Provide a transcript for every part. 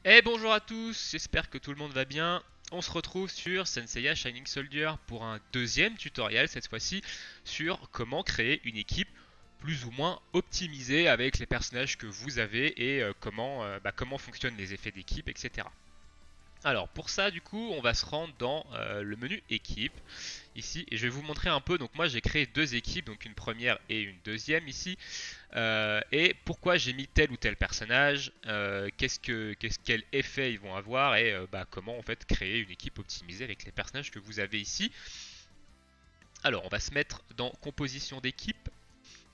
Et bonjour à tous, j'espère que tout le monde va bien. On se retrouve sur Senseiya Shining Soldier pour un deuxième tutoriel, cette fois-ci sur comment créer une équipe plus ou moins optimisée avec les personnages que vous avez et comment fonctionnent les effets d'équipe, etc. Alors pour ça du coup on va se rendre dans le menu équipe ici et je vais vous montrer un peu. Donc moi j'ai créé deux équipes, donc une première et une deuxième ici. Et pourquoi j'ai mis tel ou tel personnage, quel effet ils vont avoir et comment en fait créer une équipe optimisée avec les personnages que vous avez ici. Alors on va se mettre dans composition d'équipe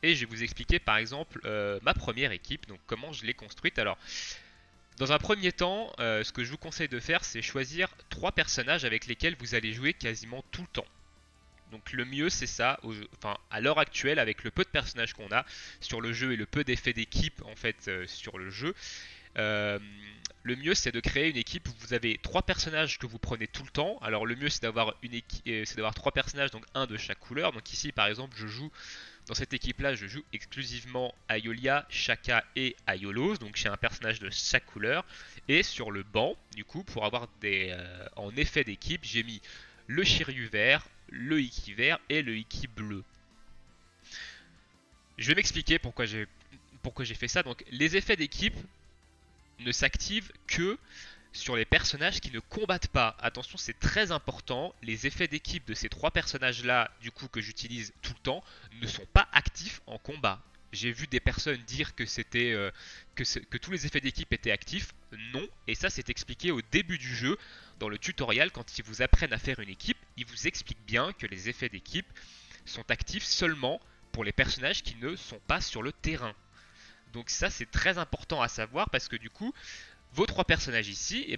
et je vais vous expliquer par exemple ma première équipe, donc comment je l'ai construite. Alors dans un premier temps, ce que je vous conseille de faire, c'est choisir trois personnages avec lesquels vous allez jouer quasiment tout le temps. Donc le mieux c'est ça, enfin à l'heure actuelle avec le peu de personnages qu'on a sur le jeu et le peu d'effets d'équipe en fait sur le jeu, euh, le mieux c'est de créer une équipe où vous avez trois personnages que vous prenez tout le temps. Alors le mieux c'est d'avoir c'est d'avoir trois personnages, donc un de chaque couleur. Donc ici par exemple je joue dans cette équipe là, je joue exclusivement Aiolia, Shaka et Aiolos. Donc j'ai un personnage de chaque couleur. Et sur le banc, du coup, pour avoir en effet d'équipe, j'ai mis le Shiryu vert, le Iki vert et le Iki bleu. Je vais m'expliquer pourquoi j'ai fait ça. Donc les effets d'équipe ne s'activent que sur les personnages qui ne combattent pas. Attention, c'est très important. Les effets d'équipe de ces trois personnages-là, du coup, que j'utilise tout le temps, ne sont pas actifs en combat. J'ai vu des personnes dire que que tous les effets d'équipe étaient actifs. Non, et ça c'est expliqué au début du jeu. Dans le tutoriel, quand ils vous apprennent à faire une équipe, ils vous expliquent bien que les effets d'équipe sont actifs seulement pour les personnages qui ne sont pas sur le terrain. Donc ça c'est très important à savoir parce que du coup, vos trois personnages ici,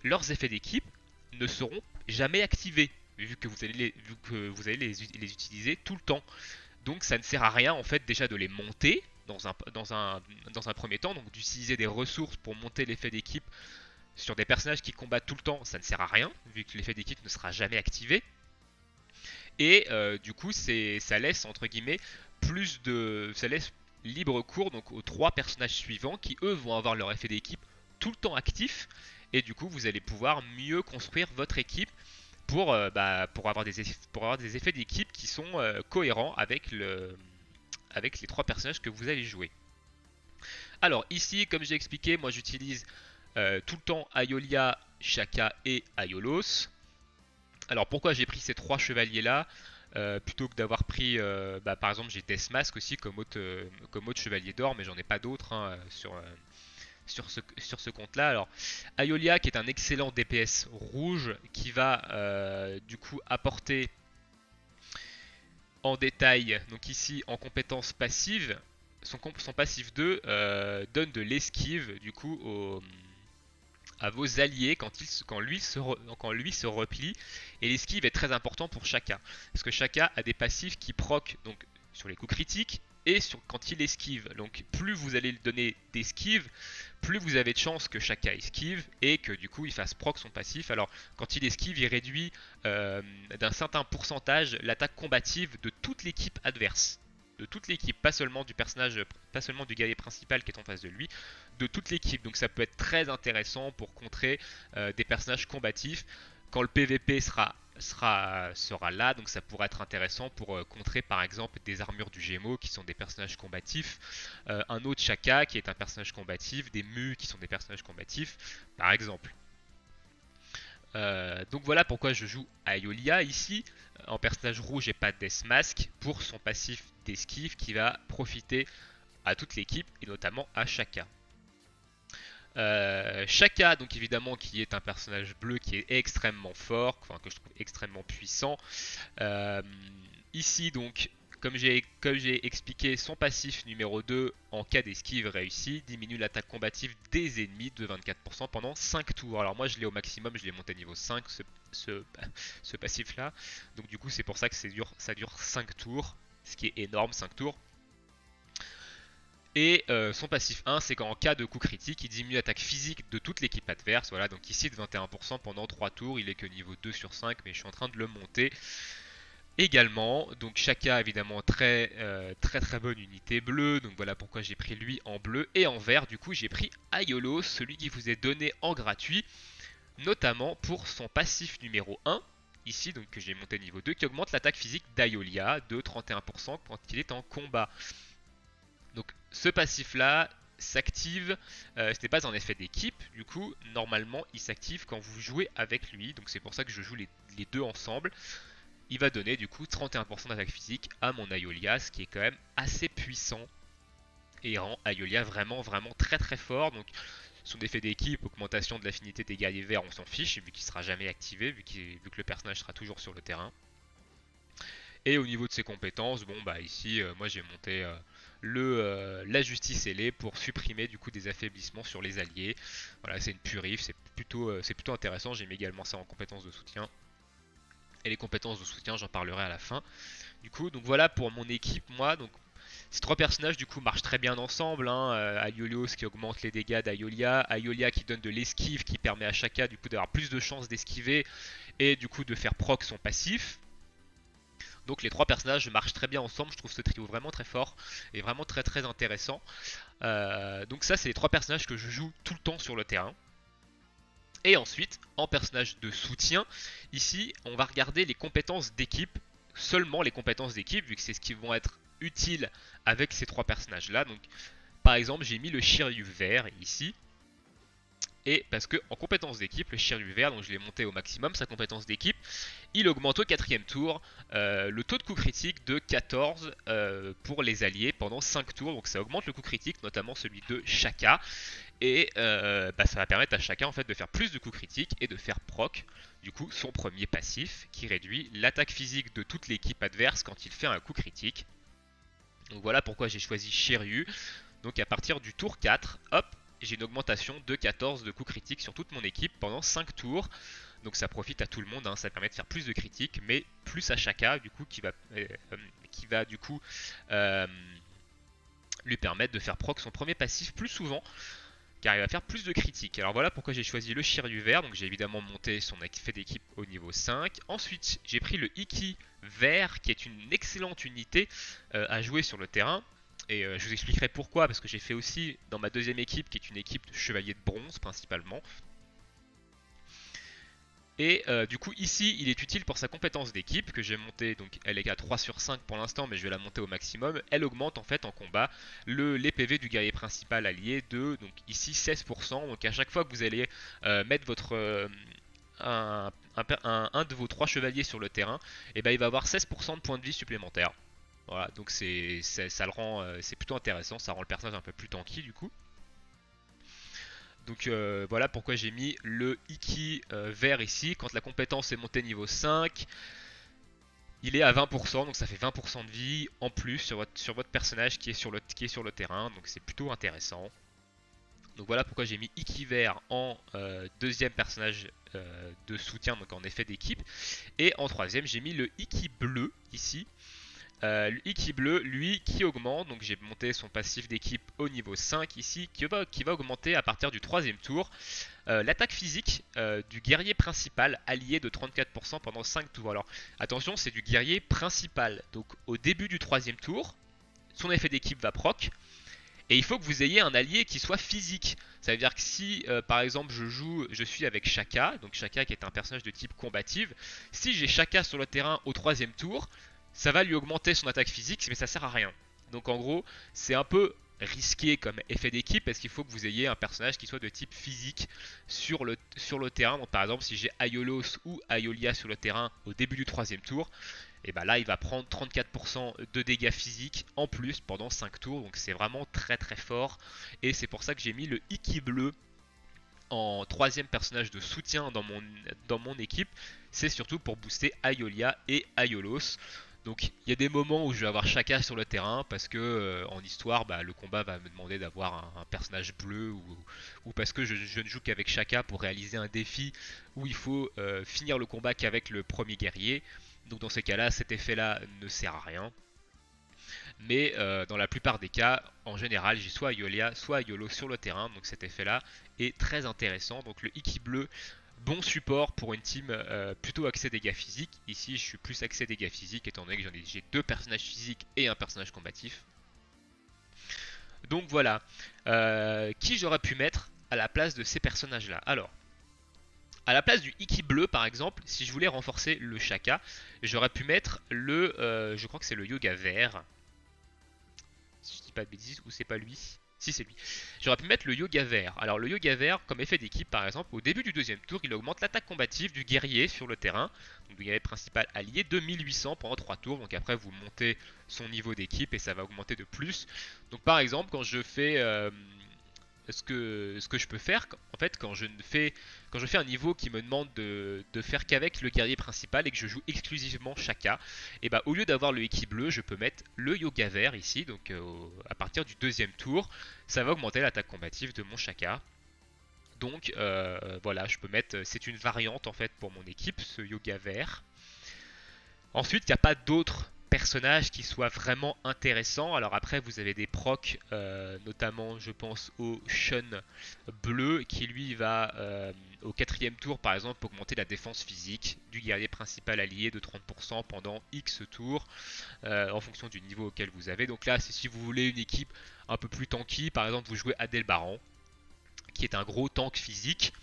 leurs effets d'équipe ne seront jamais activés, vu que vous allez les utiliser tout le temps. Donc ça ne sert à rien en fait déjà de les monter dans un premier temps, donc d'utiliser des ressources pour monter l'effet d'équipe sur des personnages qui combattent tout le temps, ça ne sert à rien, vu que l'effet d'équipe ne sera jamais activé. Et du coup, ça laisse entre guillemets ça laisse libre cours donc aux trois personnages suivants qui eux vont avoir leur effet d'équipe tout le temps actif. Et du coup, vous allez pouvoir mieux construire votre équipe pour avoir des effets d'équipe qui sont cohérents avec les trois personnages que vous allez jouer. Alors ici, comme j'ai expliqué, moi j'utilise tout le temps Aiolia, Shaka et Aiolos. Alors pourquoi j'ai pris ces trois chevaliers là plutôt que d'avoir pris par exemple j'ai Deathmask aussi comme autre chevalier d'or, mais j'en ai pas d'autres hein, sur ce compte là. Alors Aiolia qui est un excellent DPS rouge qui va du coup apporter en détail, donc ici en compétence passive, son passif 2 donne de l'esquive du coup à vos alliés quand lui se replie. Et l'esquive est très important pour Shaka. Parce que Shaka a des passifs qui proc donc, sur les coups critiques et quand il esquive. Donc plus vous allez lui donner d'esquive, plus vous avez de chances que Shaka esquive et que du coup il fasse proc son passif. Alors quand il esquive, il réduit d'un certain pourcentage l'attaque combative de toute l'équipe adverse, de toute l'équipe, pas seulement du guerrier principal qui est en face de lui, de toute l'équipe. Donc ça peut être très intéressant pour contrer des personnages combatifs. Quand le PVP sera là, donc ça pourrait être intéressant pour contrer par exemple des armures du Gémeaux qui sont des personnages combatifs, un autre Shaka qui est un personnage combatif, des Mu qui sont des personnages combatifs, par exemple. Donc voilà pourquoi je joue Aiolia ici en personnage rouge et pas Deathmask pour son passif d'esquive qui va profiter à toute l'équipe et notamment à Shaka. Shaka, donc évidemment, qui est un personnage bleu qui est extrêmement fort, enfin, que je trouve extrêmement puissant. Euh, Ici, donc, comme j'ai expliqué, son passif numéro 2 en cas d'esquive réussi diminue l'attaque combative des ennemis de 24% pendant 5 tours. Alors moi je l'ai au maximum, je l'ai monté à niveau 5 ce passif là. Donc du coup c'est pour ça que ça dure 5 tours, ce qui est énorme, 5 tours. Et son passif 1, c'est qu'en cas de coup critique, il diminue l'attaque physique de toute l'équipe adverse. Voilà, donc ici de 21% pendant 3 tours, il est que niveau 2 sur 5, mais je suis en train de le monter. Également, donc Shaka évidemment très bonne unité bleue, donc voilà pourquoi j'ai pris lui en bleu. Et en vert, du coup j'ai pris Aiolos, celui qui vous est donné en gratuit, notamment pour son passif numéro 1, ici donc que j'ai monté niveau 2, qui augmente l'attaque physique d'Aiolia de 31% quand il est en combat. Donc ce passif là s'active, ce n'est pas un effet d'équipe, du coup normalement il s'active quand vous jouez avec lui, donc c'est pour ça que je joue les deux ensemble. Il va donner du coup 31% d'attaque physique à mon Aiolia, ce qui est quand même assez puissant et rend Aiolia vraiment très fort. Donc son effet d'équipe, augmentation de l'affinité des guerriers verts, on s'en fiche vu qu'il sera jamais activé, vu que le personnage sera toujours sur le terrain. Et au niveau de ses compétences, bon bah ici moi j'ai monté la justice ailée pour supprimer du coup des affaiblissements sur les alliés. Voilà, c'est une purif, c'est plutôt intéressant. J'ai mis également ça en compétences de soutien. Et les compétences de soutien, j'en parlerai à la fin. Du coup, donc voilà pour mon équipe, moi. Donc ces trois personnages du coup marchent très bien ensemble. Hein. Aiolios qui augmente les dégâts d'Aiolia, Aiolia qui donne de l'esquive, qui permet à Shaka du coup d'avoir plus de chances d'esquiver et du coup de faire proc son passif. Donc les trois personnages marchent très bien ensemble. Je trouve ce trio vraiment très fort et vraiment très intéressant. Donc ça, c'est les trois personnages que je joue tout le temps sur le terrain. Et ensuite, en personnage de soutien, ici, on va regarder les compétences d'équipe, seulement les compétences d'équipe, vu que c'est ce qui vont être utiles avec ces trois personnages-là. Donc, par exemple, j'ai mis le Shiryu vert ici, et parce que en compétence d'équipe, le Shiryu vert, donc je l'ai monté au maximum, sa compétence d'équipe, il augmente au quatrième tour le taux de coup critique de 14 pour les alliés pendant 5 tours, donc ça augmente le coup critique, notamment celui de Shaka. Et ça va permettre à chacun en fait de faire plus de coups critiques et de faire proc du coup son premier passif qui réduit l'attaque physique de toute l'équipe adverse quand il fait un coup critique. Donc voilà pourquoi j'ai choisi Shiryu. Donc à partir du tour 4, hop, j'ai une augmentation de 14 de coups critiques sur toute mon équipe pendant 5 tours. Donc ça profite à tout le monde, hein. Ça permet de faire plus de critiques, mais plus à Shaka du coup qui va du coup lui permettre de faire proc son premier passif plus souvent, car il va faire plus de critiques. Alors voilà pourquoi j'ai choisi le Shiryu vert, donc j'ai évidemment monté son effet d'équipe au niveau 5. Ensuite j'ai pris le Iki vert, qui est une excellente unité à jouer sur le terrain. Et je vous expliquerai pourquoi, parce que j'ai fait aussi dans ma deuxième équipe, qui est une équipe de chevaliers de bronze principalement. Et du coup ici il est utile pour sa compétence d'équipe que j'ai montée, donc elle est à 3 sur 5 pour l'instant mais je vais la monter au maximum. Elle augmente en fait en combat les PV du guerrier principal allié de donc ici 16%. Donc à chaque fois que vous allez mettre un de vos 3 chevaliers sur le terrain, et ben il va avoir 16% de points de vie supplémentaires. Voilà, donc ça le rend, c'est plutôt intéressant, ça rend le personnage un peu plus tanky du coup. Donc voilà pourquoi j'ai mis le Iki vert ici. Quand la compétence est montée niveau 5, il est à 20%, donc ça fait 20% de vie en plus sur votre personnage qui est sur le terrain, donc c'est plutôt intéressant. Donc voilà pourquoi j'ai mis Iki vert en deuxième personnage de soutien, donc en effet d'équipe. Et en troisième, j'ai mis le Iki bleu ici. Le Iki bleu, lui, qui augmente, donc j'ai monté son passif d'équipe au niveau 5 ici, qui va augmenter à partir du troisième tour l'attaque physique du guerrier principal allié de 34% pendant 5 tours. Alors attention, c'est du guerrier principal, donc au début du troisième tour, son effet d'équipe va proc, et il faut que vous ayez un allié qui soit physique. Ça veut dire que si par exemple je suis avec Shaka, donc Shaka qui est un personnage de type combative, si j'ai Shaka sur le terrain au troisième tour, ça va lui augmenter son attaque physique, mais ça sert à rien. Donc en gros, c'est un peu risqué comme effet d'équipe parce qu'il faut que vous ayez un personnage qui soit de type physique sur le terrain. Donc par exemple, si j'ai Aiolos ou Aiolia sur le terrain au début du troisième tour, et bah là il va prendre 34% de dégâts physiques en plus pendant 5 tours. Donc c'est vraiment très fort. Et c'est pour ça que j'ai mis le Iki bleu en troisième personnage de soutien dans mon équipe. C'est surtout pour booster Aiolia et Aiolos. Donc il y a des moments où je vais avoir Shaka sur le terrain parce que en histoire le combat va me demander d'avoir un personnage bleu ou parce que je ne joue qu'avec Shaka pour réaliser un défi où il faut finir le combat qu'avec le premier guerrier. Donc dans ces cas-là, cet effet-là ne sert à rien. Mais dans la plupart des cas, en général, j'ai soit Aiolia, soit Aiolo sur le terrain. Donc cet effet-là est très intéressant. Donc le Iki bleu Bon support pour une team plutôt axée dégâts physiques. Ici, je suis plus axé dégâts physiques étant donné que j'ai deux personnages physiques et un personnage combatif. Donc voilà, qui j'aurais pu mettre à la place de ces personnages-là. Alors, à la place du Iki bleu par exemple, si je voulais renforcer le Shaka, j'aurais pu mettre je crois que c'est le Yoga vert. Si je dis pas de bêtises, ou c'est pas lui. Si c'est lui. J'aurais pu mettre le Yoga vert. Alors le Yoga vert, comme effet d'équipe par exemple, au début du deuxième tour, il augmente l'attaque combative du guerrier sur le terrain, donc du guerrier principal allié, de 1800 pendant 3 tours. Donc après vous montez son niveau d'équipe et ça va augmenter de plus. Donc par exemple quand je fais ce que je peux faire, en fait, quand je fais un niveau qui me demande de faire qu'avec le guerrier principal et que je joue exclusivement Shaka, et bah au lieu d'avoir le Eki bleu, je peux mettre le Yoga vert ici, donc à partir du deuxième tour, ça va augmenter l'attaque combative de mon Shaka. Donc voilà, je peux mettre, c'est une variante en fait pour mon équipe, ce Yoga vert. Ensuite, il n'y a pas d'autres personnages qui soient vraiment intéressants. Alors après, vous avez des procs, notamment je pense au Shun bleu, qui lui va au quatrième tour par exemple augmenter la défense physique du guerrier principal allié de 30% pendant X tours, en fonction du niveau auquel vous avez. Donc là, c'est si vous voulez une équipe un peu plus tanky, par exemple vous jouez Adelbaran, qui est un gros tank physique,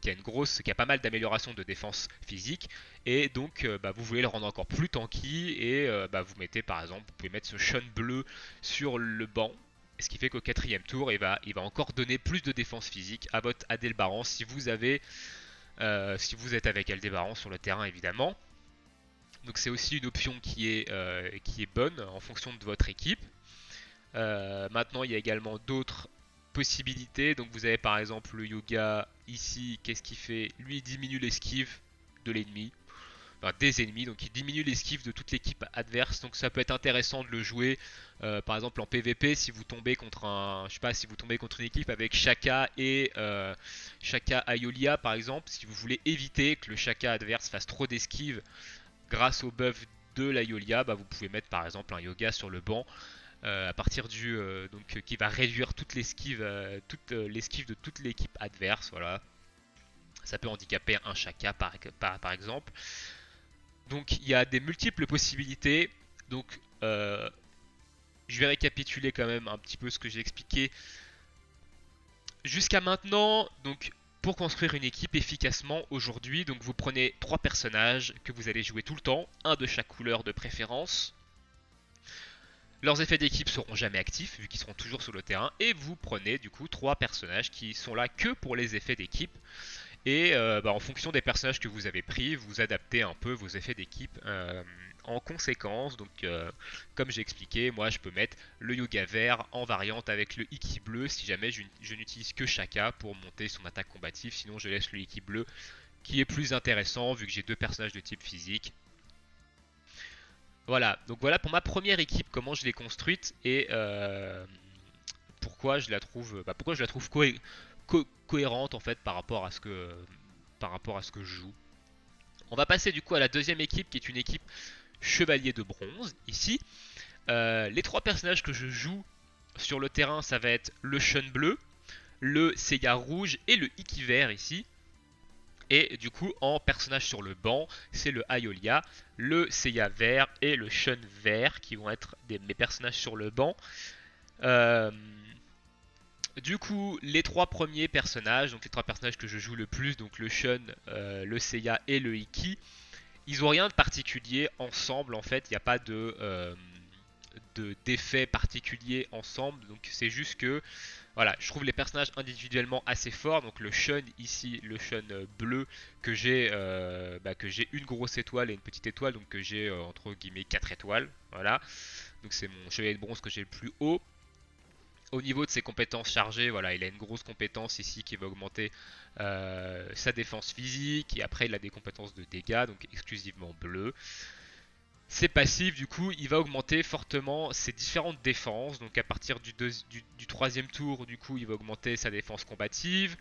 qui a pas mal d'améliorations de défense physique, et donc bah, vous voulez le rendre encore plus tanky, et bah, vous mettez par exemple, vous pouvez mettre ce Shun bleu sur le banc, ce qui fait qu'au quatrième tour, il va encore donner plus de défense physique à votre Adelbaran si vous êtes avec Aldebaran sur le terrain évidemment. Donc c'est aussi une option qui est bonne en fonction de votre équipe. Maintenant, il y a également d'autres possibilités. Donc, vous avez par exemple le yoga ici. Qu'est-ce qu'il fait? Lui, il diminue l'esquive de l'ennemi, enfin des ennemis. Donc, il diminue l'esquive de toute l'équipe adverse. Donc, ça peut être intéressant de le jouer. Par exemple, en PVP, si vous tombez contre je sais pas, si vous tombez contre une équipe avec Shaka et Shaka Aiolia, par exemple, si vous voulez éviter que le Shaka adverse fasse trop d'esquive grâce au buff de l'Aiolia, bah, vous pouvez mettre par exemple un yoga sur le banc à partir donc qui va réduire toute l'esquive de toute l'équipe adverse. Voilà, ça peut handicaper un Shaka par exemple. Donc il y a des multiples possibilités. Donc je vais récapituler quand même un petit peu ce que j'ai expliqué jusqu'à maintenant. Donc pour construire une équipe efficacement aujourd'hui, donc vous prenez trois personnages que vous allez jouer tout le temps, un de chaque couleur de préférence. Leurs effets d'équipe seront jamais actifs vu qu'ils seront toujours sur le terrain, et vous prenez du coup trois personnages qui sont là que pour les effets d'équipe, et bah, en fonction des personnages que vous avez pris, vous adaptez un peu vos effets d'équipe en conséquence. Donc comme j'ai expliqué, moi je peux mettre le yoga vert en variante avec le Iki bleu si jamais je n'utilise que Shaka pour monter son attaque combative, sinon je laisse le Iki bleu qui est plus intéressant vu que j'ai deux personnages de type physique. Voilà, donc voilà pour ma première équipe, comment je l'ai construite et pourquoi je la trouve cohérente en fait par rapport à ce que je joue. On va passer du coup à la deuxième équipe qui est une équipe chevalier de bronze. Ici, les trois personnages que je joue sur le terrain, ça va être le Shun bleu, le Seiya rouge et le Iki vert ici. Et du coup, en personnage sur le banc, c'est le Aiolia, le Seiya vert et le Shun vert qui vont être mes personnages sur le banc. Euh, du coup, les trois premiers personnages, donc les trois personnages que je joue le plus, donc le Shun, le Seiya et le Iki, ils ont rien de particulier ensemble en fait. Il n'y a pas d'effet particulier ensemble. Donc c'est juste que voilà, je trouve les personnages individuellement assez forts. Donc le Shun ici, le Shun bleu que j'ai une grosse étoile et une petite étoile, donc que j'ai entre guillemets 4 étoiles. Voilà, donc c'est mon chevalier de bronze que j'ai le plus haut. Au niveau de ses compétences chargées, voilà, il a une grosse compétence ici qui va augmenter sa défense physique, et après il a des compétences de dégâts, donc exclusivement bleu. Ses passifs, du coup, il va augmenter fortement ses différentes défenses. Donc à partir du troisième tour, du coup, il va augmenter sa défense combative.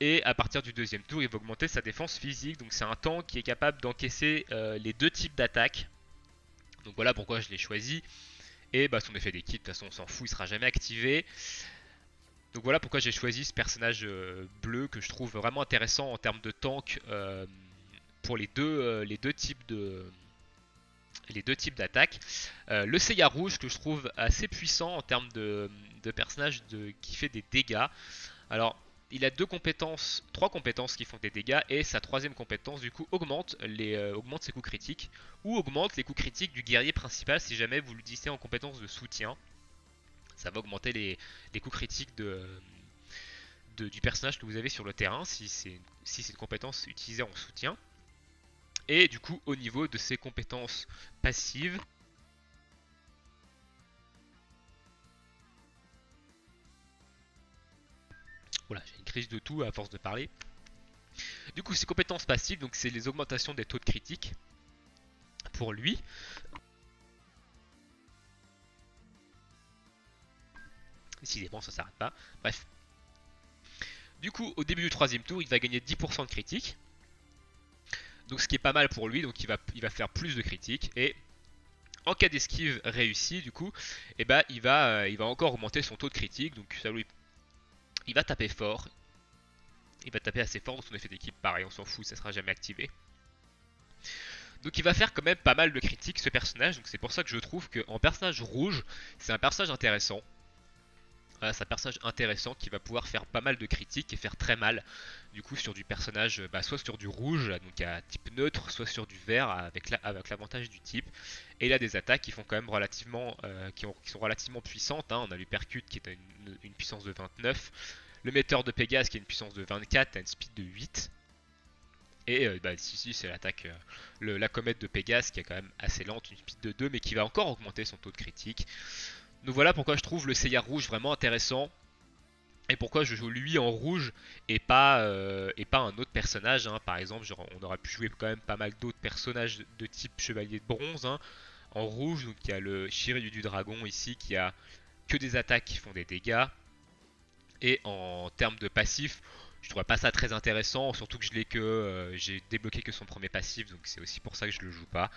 Et à partir du deuxième tour, il va augmenter sa défense physique. Donc c'est un tank qui est capable d'encaisser les deux types d'attaques. Donc voilà pourquoi je l'ai choisi. Et bah, son effet d'équipe, de toute façon, on s'en fout, il sera jamais activé. Donc voilà pourquoi j'ai choisi ce personnage bleu que je trouve vraiment intéressant en termes de tank pour les deux types d'attaques. Le Seiya rouge que je trouve assez puissant en termes de personnage qui fait des dégâts. Alors, il a trois compétences qui font des dégâts et sa troisième compétence du coup augmente ses coups critiques ou augmente les coups critiques du guerrier principal si jamais vous l'utilisez en compétence de soutien. Ça va augmenter les coups critiques du personnage que vous avez sur le terrain si c'est une compétence utilisée en soutien. Et du coup, au niveau de ses compétences passives, voilà, j'ai une crise de tout à force de parler. Du coup, ses compétences passives, donc c'est les augmentations des taux de critique pour lui. Décidément, ça s'arrête pas. Bref. Du coup, au début du troisième tour, il va gagner 10% de critique. Donc, ce qui est pas mal pour lui. Donc, il va faire plus de critiques. Et en cas d'esquive réussie, du coup, eh ben, il va encore augmenter son taux de critique. Donc, il va taper fort. Il va taper assez fort dans son effet d'équipe. Pareil, on s'en fout, ça sera jamais activé. Donc il va faire quand même pas mal de critiques ce personnage, donc c'est pour ça que je trouve qu'en personnage rouge, c'est un personnage intéressant. Voilà, c'est un personnage intéressant qui va pouvoir faire pas mal de critiques et faire très mal. Du coup sur du personnage, soit sur du rouge, donc à type neutre, soit sur du vert avec l'avantage du type. Et il a des attaques qui font quand même qui sont relativement puissantes. Hein. On a l'Hypercute qui est une puissance de 29. Le Metteur de Pégase qui a une puissance de 24, a une speed de 8. Et ici c'est l'attaque, la comète de Pégase qui est quand même assez lente, une speed de 2 mais qui va encore augmenter son taux de critique. Donc voilà pourquoi je trouve le Seiya rouge vraiment intéressant. Et pourquoi je joue lui en rouge et pas un autre personnage. Hein. Par exemple, on aurait pu jouer quand même pas mal d'autres personnages de type chevalier de bronze. Hein. En rouge, donc il y a le Shiryu du dragon ici qui a que des attaques qui font des dégâts. Et en termes de passif, je trouve pas ça très intéressant, surtout que j'ai débloqué que son premier passif, donc c'est aussi pour ça que je le joue pas.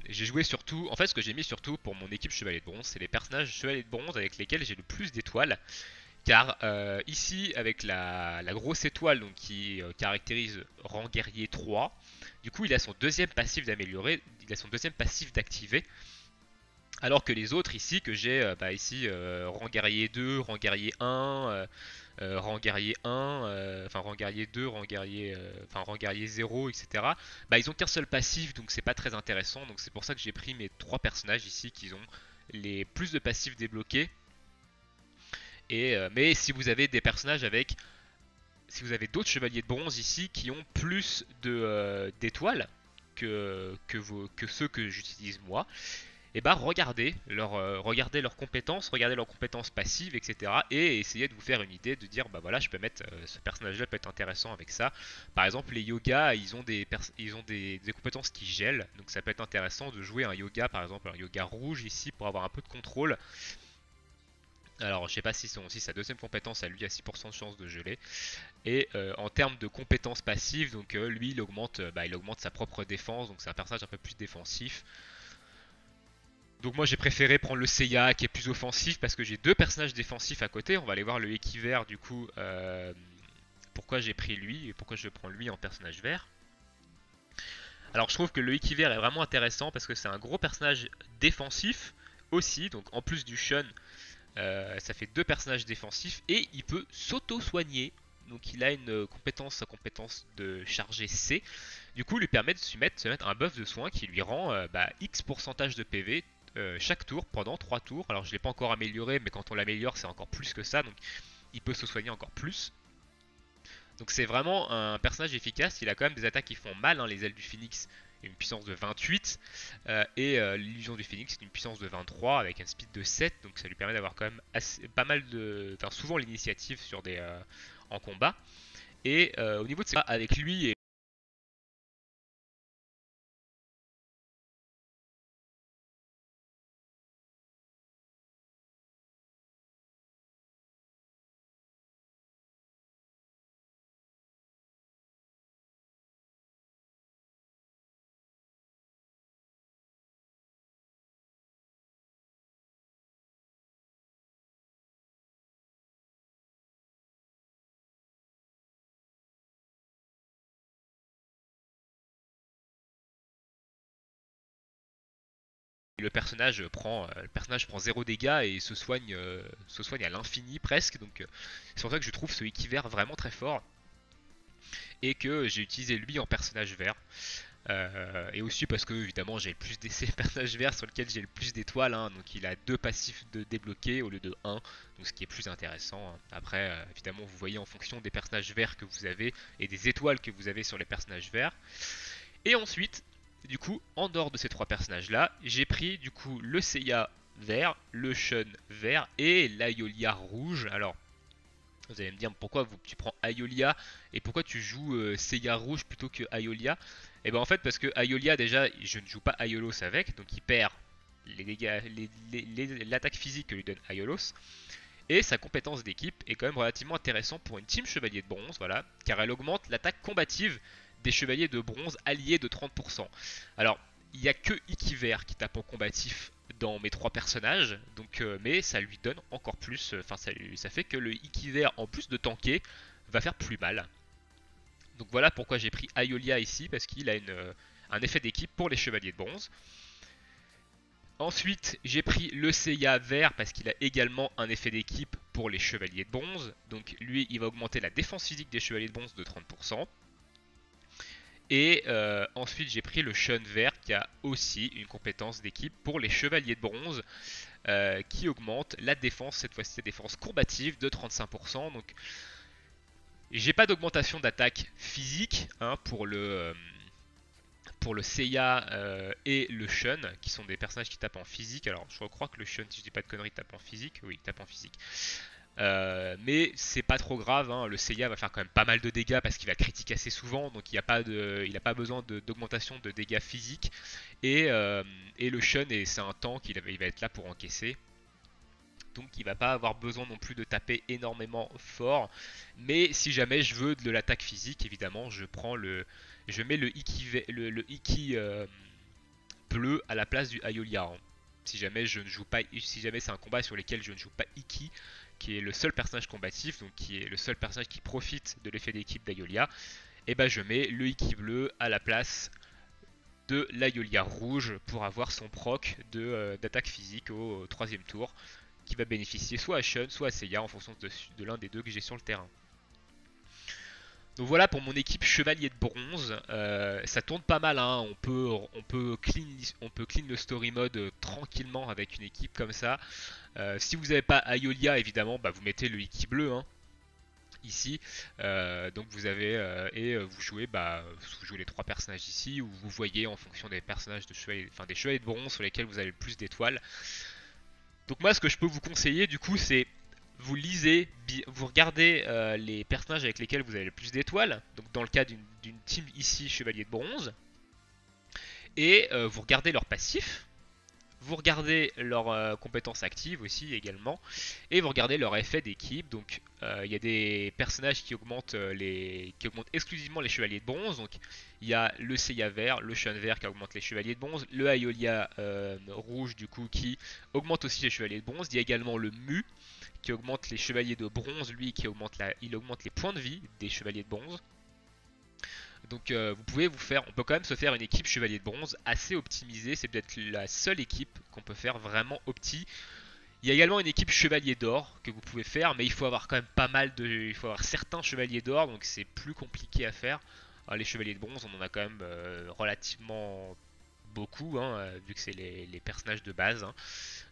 J'ai joué surtout, en fait, ce que j'ai mis surtout pour mon équipe Chevalier de Bronze, c'est les personnages Chevalier de Bronze avec lesquels j'ai le plus d'étoiles. Car ici, avec la grosse étoile donc, qui caractérise rang guerrier 3, du coup, il a son deuxième passif d'améliorer, il a son deuxième passif d'activer. Alors que les autres ici, que j'ai ici rang guerrier 2, rang guerrier 1, rang guerrier 1, enfin rang guerrier 2, rang guerrier 0, etc. Ils ont qu'un seul passif, donc c'est pas très intéressant. Donc c'est pour ça que j'ai pris mes trois personnages ici qui ont les plus de passifs débloqués. Mais si vous avez des personnages si vous avez d'autres chevaliers de bronze ici qui ont plus d'étoiles que ceux que j'utilise moi, et regardez leurs compétences, regardez leurs compétences passives, etc. Et essayez de vous faire une idée de dire bah voilà, je peux mettre ce personnage-là peut être intéressant avec ça. Par exemple, les yogas, ils ont des compétences qui gèlent, donc ça peut être intéressant de jouer un yoga, par exemple un yoga rouge ici pour avoir un peu de contrôle. Alors, je sais pas si sa deuxième compétence a lui a 6% de chance de geler. Et en termes de compétences passives, donc lui il augmente sa propre défense, donc c'est un personnage un peu plus défensif. Donc moi j'ai préféré prendre le Seiya qui est plus offensif parce que j'ai deux personnages défensifs à côté. On va aller voir le Ekiver du coup. Pourquoi j'ai pris lui et pourquoi je prends lui en personnage vert. Alors je trouve que le Ekiver est vraiment intéressant parce que c'est un gros personnage défensif aussi. Donc en plus du Shun, ça fait deux personnages défensifs et il peut s'auto-soigner. Donc il a sa compétence de charger C. Du coup, lui permet de se mettre un buff de soin qui lui rend X pourcentage de PV chaque tour pendant 3 tours. Alors je ne l'ai pas encore amélioré, mais quand on l'améliore, c'est encore plus que ça. Donc il peut se soigner encore plus. Donc c'est vraiment un personnage efficace. Il a quand même des attaques qui font mal. Hein. Les ailes du phoenix, une puissance de 28. L'illusion du phoenix, une puissance de 23 avec un speed de 7. Donc ça lui permet d'avoir quand même pas mal de. Enfin, souvent l'initiative en combat. Et au niveau de ses avec lui et le personnage prend 0 dégâts et se soigne à l'infini presque. Donc c'est pour ça que je trouve ce Ikiver vraiment très fort et que j'ai utilisé lui en personnage vert. Et aussi parce que évidemment j'ai le plus d'essais personnage vert sur lequel j'ai le plus d'étoiles, hein, donc il a 2 passifs de débloquer au lieu de 1, donc ce qui est plus intéressant, hein. Après évidemment vous voyez en fonction des personnages verts que vous avez et des étoiles que vous avez sur les personnages verts. Et ensuite, du coup, en dehors de ces 3 personnages là, j'ai pris du coup le Seiya vert, le Shun vert et l'Aiolia rouge. Alors vous allez me dire pourquoi tu prends Aiolia et pourquoi tu joues Seiya rouge plutôt que Aiolia. Et ben en fait parce que Aiolia déjà je ne joue pas Aiolos avec, donc il perd les dégâts, l'attaque physique que lui donne Aiolos. Et sa compétence d'équipe est quand même relativement intéressante pour une team chevalier de bronze, voilà, car elle augmente l'attaque combative des chevaliers de bronze alliés de 30%. Alors il n'y a que Ikiver qui tape en combatif dans mes 3 personnages, donc, mais ça lui donne encore plus, enfin ça fait que le Ikiver en plus de tanker va faire plus mal. Donc voilà pourquoi j'ai pris Aiolia ici, parce qu'il a un effet d'équipe pour les chevaliers de bronze. Ensuite j'ai pris le Seiya vert parce qu'il a également un effet d'équipe pour les chevaliers de bronze. Donc lui il va augmenter la défense physique des chevaliers de bronze de 30%. Et ensuite j'ai pris le Shun vert qui a aussi une compétence d'équipe pour les chevaliers de bronze qui augmente la défense, cette fois-ci la défense combative de 35%. Donc j'ai pas d'augmentation d'attaque physique hein, pour le Seiya et le Shun qui sont des personnages qui tapent en physique. Alors je crois que le Shun, si je dis pas de conneries, tape en physique. Oui, il tape en physique. Mais c'est pas trop grave, hein. Le Seiya va faire quand même pas mal de dégâts parce qu'il va critiquer assez souvent, donc il n'a pas besoin d'augmentation de dégâts physiques. Et le Shun, c'est un tank, il va être là pour encaisser. Donc il va pas avoir besoin non plus de taper énormément fort. Mais si jamais je veux de l'attaque physique, évidemment, je mets le Iki bleu à la place du Aiolia, hein. Si jamais si jamais c'est un combat sur lequel je ne joue pas Iki, qui est le seul personnage combatif, donc qui est le seul personnage qui profite de l'effet d'équipe d'Aiolia, et ben je mets le Iki bleu à la place de l'Aiolia rouge pour avoir son proc d'attaque physique au 3ème tour, qui va bénéficier soit à Shun, soit à Seiya en fonction de l'un des deux que j'ai sur le terrain. Donc voilà pour mon équipe chevalier de bronze. Ça tourne pas mal, hein. On peut clean le story mode tranquillement avec une équipe comme ça. Si vous n'avez pas Aiolia, évidemment, bah, vous mettez le Iki bleu hein, ici. Donc vous avez vous jouez les 3 personnages ici, ou vous voyez en fonction des personnages des chevaliers de bronze sur lesquels vous avez le plus d'étoiles. Donc moi ce que je peux vous conseiller du coup c'est vous lisez, vous regardez les personnages avec lesquels vous avez le plus d'étoiles, donc dans le cas d'une team ici chevalier de bronze, et vous regardez leur passif, vous regardez leurs compétences actives aussi également, et vous regardez leur effet d'équipe. Donc il y a des personnages qui augmentent exclusivement les chevaliers de bronze. Donc il y a le Seiya vert, le Shun vert qui augmente les chevaliers de bronze, le Aiolia rouge du coup qui augmente aussi les chevaliers de bronze. Il y a également le Mu qui augmente les chevaliers de bronze, lui qui augmente il augmente les points de vie des chevaliers de bronze. Donc on peut quand même se faire une équipe chevalier de bronze assez optimisée. C'est peut-être la seule équipe qu'on peut faire vraiment opti. Il y a également une équipe chevalier d'or que vous pouvez faire, mais il faut avoir quand même il faut avoir certains chevaliers d'or, donc c'est plus compliqué à faire. Alors, les chevaliers de bronze, on en a quand même relativement beaucoup, hein, vu que c'est les personnages de base, hein.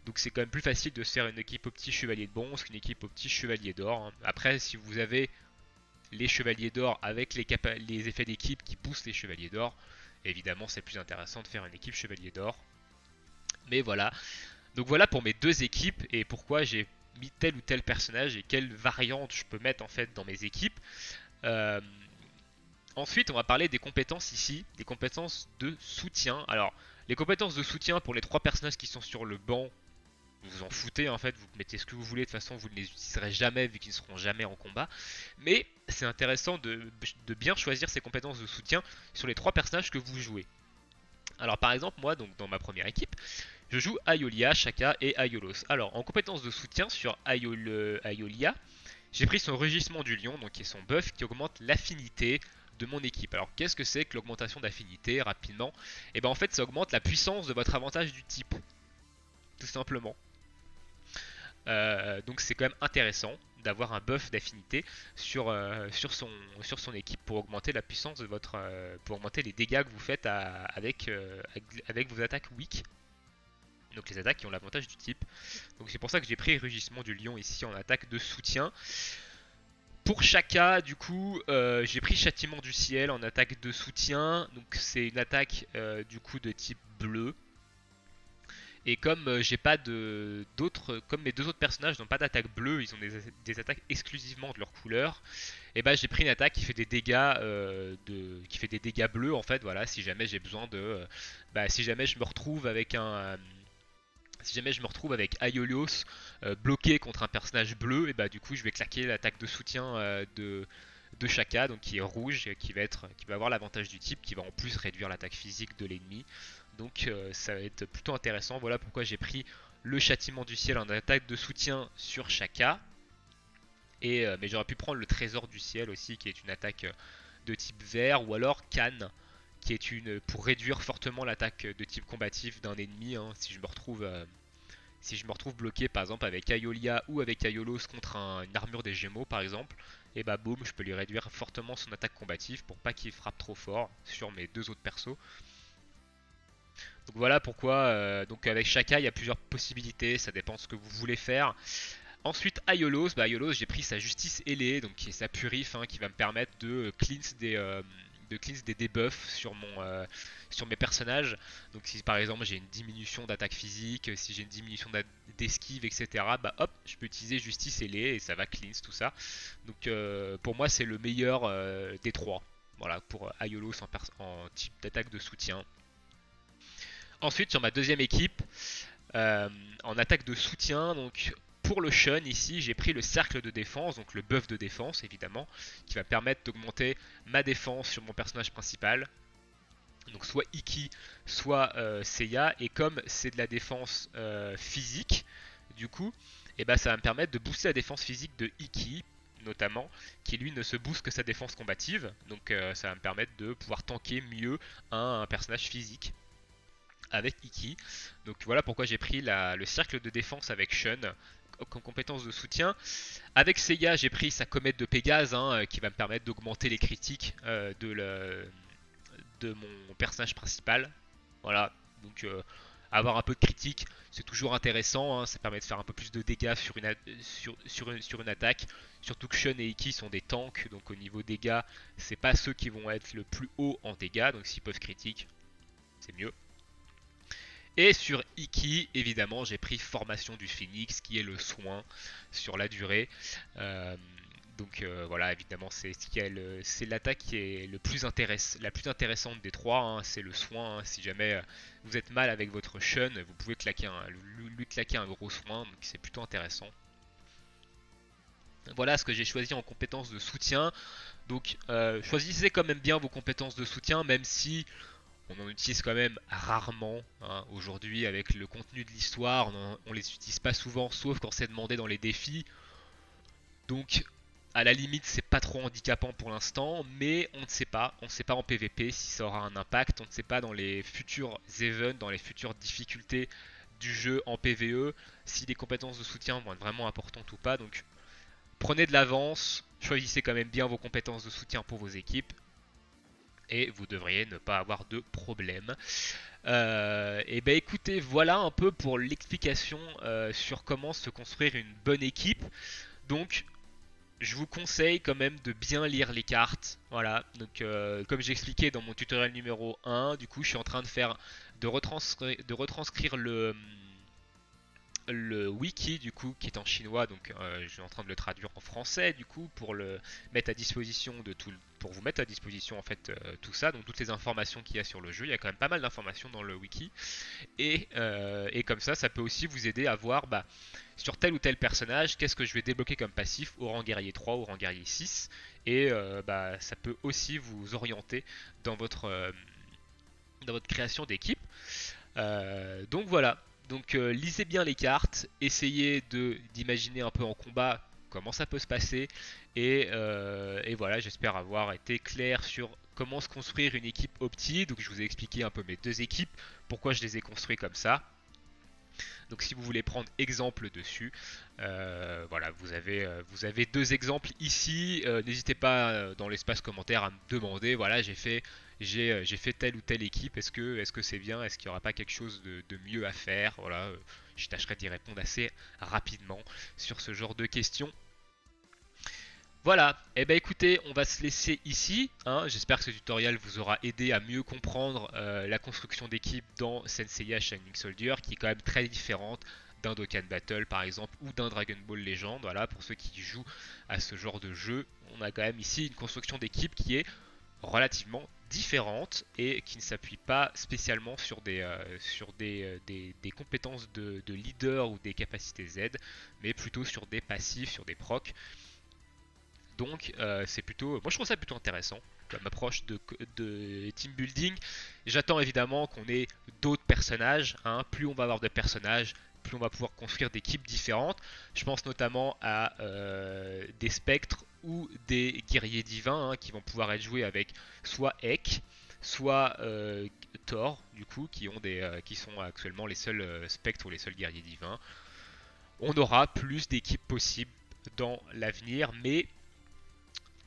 Donc c'est quand même plus facile de se faire une équipe opti chevalier de bronze qu'une équipe opti chevalier d'or, hein. Après, si vous avez les chevaliers d'or avec les effets d'équipe qui boostent les chevaliers d'or, évidemment c'est plus intéressant de faire une équipe chevalier d'or. Mais voilà, donc voilà pour mes 2 équipes et pourquoi j'ai mis tel ou tel personnage et quelle variante je peux mettre en fait dans mes équipes. Euh, Ensuite on va parler des compétences ici, des compétences de soutien. Alors les compétences de soutien pour les 3 personnages qui sont sur le banc, vous vous en foutez en fait, vous mettez ce que vous voulez, de toute façon vous ne les utiliserez jamais vu qu'ils ne seront jamais en combat. Mais c'est intéressant de bien choisir ces compétences de soutien sur les 3 personnages que vous jouez. Alors par exemple moi donc dans ma première équipe, je joue Aiolia, Shaka et Aiolos. Alors en compétences de soutien sur Aiolia, j'ai pris son rugissement du lion, donc qui est son buff qui augmente l'affinité de mon équipe. Alors qu'est-ce que c'est que l'augmentation d'affinité rapidement? Et bien en fait ça augmente la puissance de votre avantage du type. tout simplement. Donc c'est quand même intéressant d'avoir un buff d'affinité sur son équipe pour augmenter la puissance de votre, pour augmenter les dégâts que vous faites avec vos attaques weak. Donc les attaques qui ont l'avantage du type. Donc c'est pour ça que j'ai pris Rugissement du Lion ici en attaque de soutien. Pour Shaka, du coup, j'ai pris Châtiment du Ciel en attaque de soutien. Donc c'est une attaque du coup de type bleu. Et comme j'ai pas d'autres, comme mes deux autres personnages n'ont pas d'attaque bleue, ils ont des attaques exclusivement de leur couleur. Et bah j'ai pris une attaque qui fait des dégâts qui fait des dégâts bleus en fait. Voilà, si jamais j'ai besoin de, si jamais je me retrouve avec si jamais je me retrouve avec Aiolios bloqué contre un personnage bleu, et bah du coup je vais claquer l'attaque de soutien de Shaka, donc qui est rouge, qui va avoir l'avantage du type, qui va en plus réduire l'attaque physique de l'ennemi. Donc ça va être plutôt intéressant. Voilà pourquoi j'ai pris le Châtiment du Ciel en attaque de soutien sur Shaka. Mais j'aurais pu prendre le Trésor du Ciel aussi, qui est une attaque de type vert, ou alors Cannes, qui est une pour réduire fortement l'attaque de type combatif d'un ennemi. Hein, si je me retrouve bloqué par exemple avec Aiolia ou avec Aiolos contre une armure des Gémeaux par exemple, et bah boum, je peux lui réduire fortement son attaque combative pour pas qu'il frappe trop fort sur mes deux autres persos. Donc voilà pourquoi, donc avec Shaka il y a plusieurs possibilités, ça dépend de ce que vous voulez faire. Ensuite Aiolos, Aiolos j'ai pris sa Justice ailée, donc qui est sa purif, hein, qui va me permettre de cleanse des debuffs sur mes personnages. Donc si par exemple j'ai une diminution d'attaque physique, si j'ai une diminution d'esquive, etc., bah hop, je peux utiliser Justice ailée et ça va cleanse tout ça. Donc pour moi c'est le meilleur des trois. Voilà pour Aiolos en type d'attaque de soutien. Ensuite sur ma deuxième équipe, en attaque de soutien, donc pour le Shun ici, j'ai pris le cercle de défense, donc le buff de défense évidemment, qui va permettre d'augmenter ma défense sur mon personnage principal. Donc soit Iki, soit Seiya, et comme c'est de la défense physique, du coup, et bah, ça va me permettre de booster la défense physique de Iki, notamment, qui lui ne se booste que sa défense combative. Donc ça va me permettre de pouvoir tanker mieux un personnage physique avec Iki. Donc voilà pourquoi j'ai pris le cercle de défense avec Shun comme compétence de soutien. Avec Seiya, j'ai pris sa comète de Pégase, hein, qui va me permettre d'augmenter les critiques de mon personnage principal. Voilà, donc avoir un peu de critique, c'est toujours intéressant, hein, ça permet de faire un peu plus de dégâts sur une attaque. Surtout que Shun et Iki sont des tanks, donc au niveau dégâts, c'est pas ceux qui vont être le plus haut en dégâts, donc s'ils peuvent critique, c'est mieux. Et sur Iki, évidemment, j'ai pris Formation du Phénix, qui est le soin sur la durée. Voilà, évidemment, c'est l'attaque qui est la plus intéressante des trois. Hein, c'est le soin. Hein. Si jamais vous êtes mal avec votre Shun, vous pouvez lui claquer un gros soin. Donc c'est plutôt intéressant. Voilà ce que j'ai choisi en compétences de soutien. Donc choisissez quand même bien vos compétences de soutien, même si on en utilise quand même rarement. Hein. Aujourd'hui, avec le contenu de l'histoire, on les utilise pas souvent, sauf quand c'est demandé dans les défis. Donc, à la limite, c'est pas trop handicapant pour l'instant, mais on ne sait pas. On ne sait pas en PvP si ça aura un impact. On ne sait pas dans les futurs events, dans les futures difficultés du jeu en PvE, si les compétences de soutien vont être vraiment importantes ou pas. Donc, prenez de l'avance, choisissez quand même bien vos compétences de soutien pour vos équipes. Et vous devriez ne pas avoir de problème. Et ben écoutez, voilà un peu pour l'explication sur comment se construire une bonne équipe. Donc je vous conseille quand même de bien lire les cartes. Voilà, donc comme j'ai expliqué dans mon tutoriel numéro 1, du coup je suis en train de retranscrire le wiki du coup qui est en chinois, donc je suis en train de le traduire en français du coup pour le mettre à disposition pour vous mettre à disposition en fait tout ça, donc toutes les informations qu'il y a sur le jeu. Il y a quand même pas mal d'informations dans le wiki et comme ça peut aussi vous aider à voir sur tel ou tel personnage qu'est-ce que je vais débloquer comme passif au rang guerrier 3, au rang guerrier 6, et ça peut aussi vous orienter dans votre création d'équipe. Donc voilà. Donc lisez bien les cartes, essayez d'imaginer un peu en combat comment ça peut se passer, et voilà, j'espère avoir été clair sur comment se construire une équipe opti. Donc je vous ai expliqué un peu mes deux équipes, pourquoi je les ai construites comme ça. Donc si vous voulez prendre exemple dessus, voilà, vous avez deux exemples ici. N'hésitez pas dans l'espace commentaire à me demander, voilà, j'ai fait telle ou telle équipe, est-ce que c'est bien, est-ce qu'il n'y aura pas quelque chose de mieux à faire, voilà, je tâcherai d'y répondre assez rapidement sur ce genre de questions. Voilà, et ben écoutez, on va se laisser ici, hein. J'espère que ce tutoriel vous aura aidé à mieux comprendre la construction d'équipe dans Senseiya Shining Soldier, qui est quand même très différente d'un Dokkan Battle par exemple, ou d'un Dragon Ball Legend. Voilà, pour ceux qui jouent à ce genre de jeu, on a quand même ici une construction d'équipe qui est relativement différente et qui ne s'appuie pas spécialement sur des compétences de leader ou des capacités Z, mais plutôt sur des passifs, sur des procs. Donc c'est plutôt, moi je trouve ça plutôt intéressant comme approche de team building. J'attends évidemment qu'on ait d'autres personnages, hein. Plus on va avoir de personnages, plus on va pouvoir construire d'équipes différentes. Je pense notamment à des spectres ou des guerriers divins, hein, qui vont pouvoir être joués avec soit Ek, soit Thor, du coup, qui sont actuellement les seuls spectres ou les seuls guerriers divins. On aura plus d'équipes possibles dans l'avenir, mais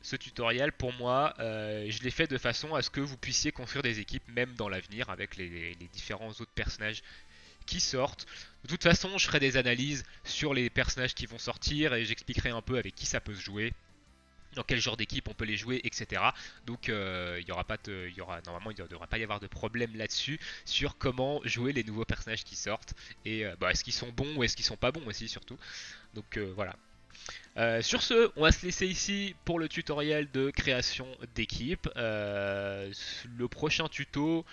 ce tutoriel, pour moi, je l'ai fait de façon à ce que vous puissiez construire des équipes même dans l'avenir avec les différents autres personnages qui sortent. De toute façon, je ferai des analyses sur les personnages qui vont sortir et j'expliquerai un peu avec qui ça peut se jouer, dans quel genre d'équipe on peut les jouer, etc. Donc normalement il ne devrait pas y avoir de problème là-dessus sur comment jouer les nouveaux personnages qui sortent et est-ce qu'ils sont bons ou est-ce qu'ils sont pas bons aussi surtout. Donc voilà. Sur ce, on va se laisser ici pour le tutoriel de création d'équipe. Le prochain tuto,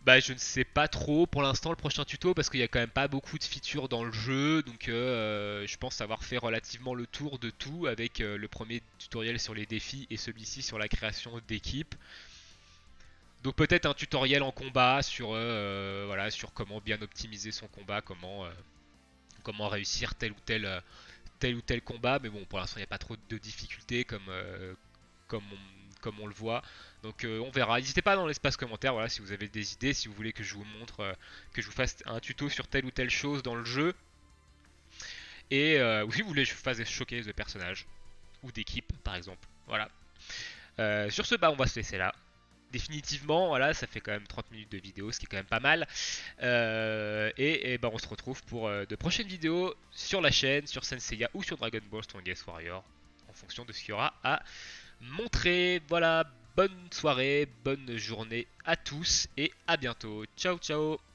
je ne sais pas trop pour l'instant le prochain tuto parce qu'il n'y a quand même pas beaucoup de features dans le jeu. Donc je pense avoir fait relativement le tour de tout avec le premier tutoriel sur les défis et celui-ci sur la création d'équipe. Donc peut-être un tutoriel en combat sur, voilà, sur comment bien optimiser son combat, comment réussir tel ou tel combat, mais bon, pour l'instant, il n'y a pas trop de difficultés comme, comme on le voit. Donc on verra. N'hésitez pas dans l'espace commentaire, voilà, si vous avez des idées, si vous voulez que je vous montre, que je vous fasse un tuto sur telle ou telle chose dans le jeu, et ou si vous voulez que je vous fasse choquer de personnages ou d'équipes, par exemple. Voilà. Sur ce, on va se laisser là. Définitivement, voilà, ça fait quand même 30 minutes de vidéo, ce qui est quand même pas mal. Et on se retrouve pour de prochaines vidéos sur la chaîne, sur Senseiya ou sur Dragon Ball Strongest Warrior, en fonction de ce qu'il y aura à montrer. Voilà, bonne soirée, bonne journée à tous et à bientôt. Ciao ciao.